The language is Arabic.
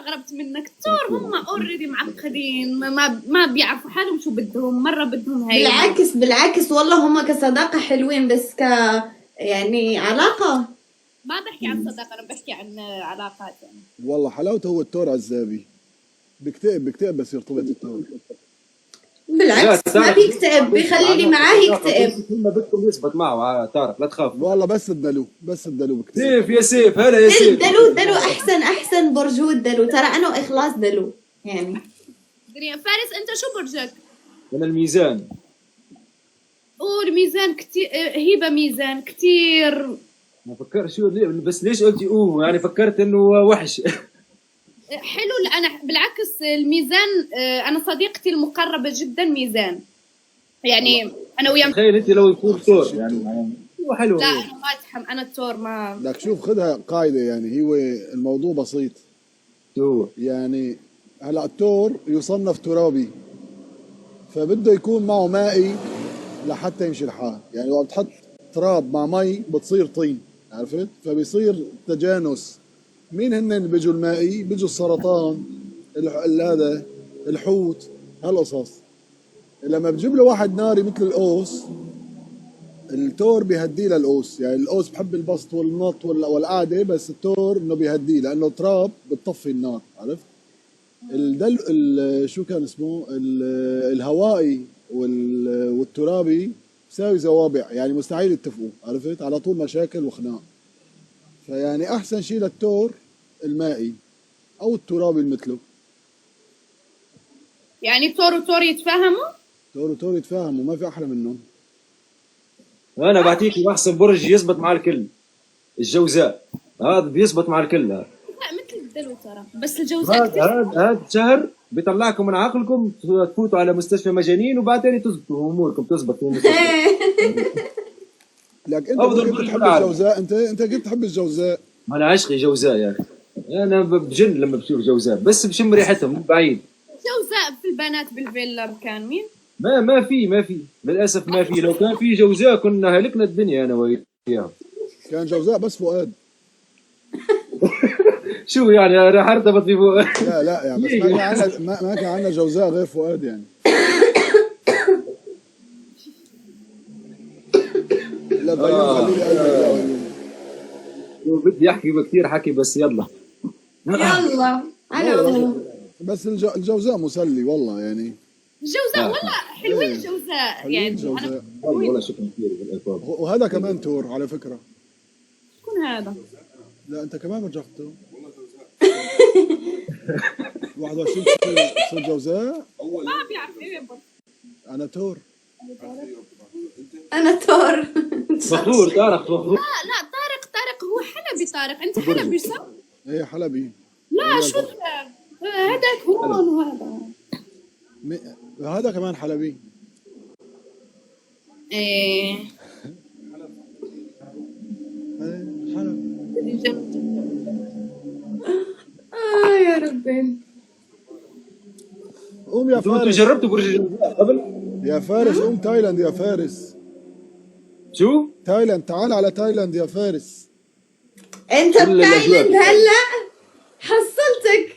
استغربت منك. الثور هم اوريدي معقدين، ما بيعرفوا حالهم شو بدهم، مرة بدهم هاي. بالعكس والله هم كصداقة حلوين، بس يعني علاقة. ما بحكي عن صداقة، انا بحكي عن علاقات يعني. والله حلاوته هو التور عزابي، بكتئب بس يرتبط التور. بالعكس ما بيكتئب، بيخلي اللي معاه يكتئب. كل ما بدكم يثبت معه طارق، لا تخاف. والله بس الدلو بكتئب. سيف يا سيف، هلا يا سيف. دلو احسن برجود دلو، ترى انا واخلاص دلو يعني. فارس انت شو برجك؟ انا الميزان. الميزان كتير. هبة ميزان كتير. ما فكر شو بس ليش قلتي يعني فكرت انه وحش. حلو. انا بالعكس الميزان، انا صديقتي المقربة جدا ميزان، يعني انا وياه. تخيل انت لو يكون ثور يعني هو حلو. لا انا ما اتحم، انا الثور ما. لك شوف خذها قاعدة، يعني هو الموضوع بسيط. شو يعني هلا التور يصنف ترابي، فبده يكون معه مائي لحتى يمشي الحال. يعني لو بتحط تراب مع مي بتصير طين، عرفت؟ فبيصير تجانس. مين هن اللي بيجوا المائي؟ بيجوا السرطان، هذا الحوت، هالقصص. لما بجيب له واحد ناري مثل القوس، التور بيهديه للقوس. يعني القوس بحب البسط والنط والقعده، بس التور انه بيهديه لانه تراب بتطفي النار، عرفت؟ شو كان اسمه؟ الهوائي والترابي بساوي زوابع، يعني مستحيل يتفقوا، عرفت؟ على طول مشاكل وخناق. فيعني احسن شيء للتور المائي او الترابي مثله. يعني ثور وثور يتفاهموا؟ تور وتور يتفاهموا، ما في احلى منهم. انا بعطيكي احسن برج يزبط مع الكل، الجوزاء. هذا بيزبط مع الكل. لا مثل الدلو ترى، بس الجوزاء كتير. هذا شهر بيطلعكم من عقلكم، تفوتوا على مستشفى مجانين وبعدين تزبطوا اموركم، تزبط في المستشفى. لك انت كنت تحب الجوزاء، انت كنت تحب الجوزاء. انا عشقي جوزاء يا اخي، انا بجن لما بشوف جوزاء، بس بشم ريحتهم مو بعيد. جوزاء في البنات بالفيلا كان مين؟ ما في للاسف ما في. لو كان في جوزاء كنا هلكنا الدنيا انا وياهم. كان جوزاء بس فؤاد. شو يعني راح ارتبط بفؤاد؟ لا يعني بس ما كان عندنا جوزاء غير فؤاد يعني. لا غيوم خليلي قلبك. بدي احكي كثير حكي بس يلا. يلا على بس الجوزاء مسلي والله يعني. الجوزاء والله حلوين الجوزاء يعني. الجوزاء والله شكرا كثير بالالفاظ. وهذا كمان تور على فكره. شكون هذا؟ لا انت كمان رجعته. 21 صار جوزاء. ما بيعرف ايه برضه. انا تور. انا تور. فخور طارق فخور. لا طارق هو حلبي. طارق انت حلبي صح؟ ايه حلبي. لا شو هذاك هون وهذا. هذا كمان حلبي. ايه حلب. يا ربي. قوم يا انتوا فارس. جربتوا برج الجوزاء قبل؟ يا فارس قوم تايلاند يا فارس. شو؟ تايلاند، تعال على تايلاند يا فارس. انت بتايلاند هلا؟ حصلتك.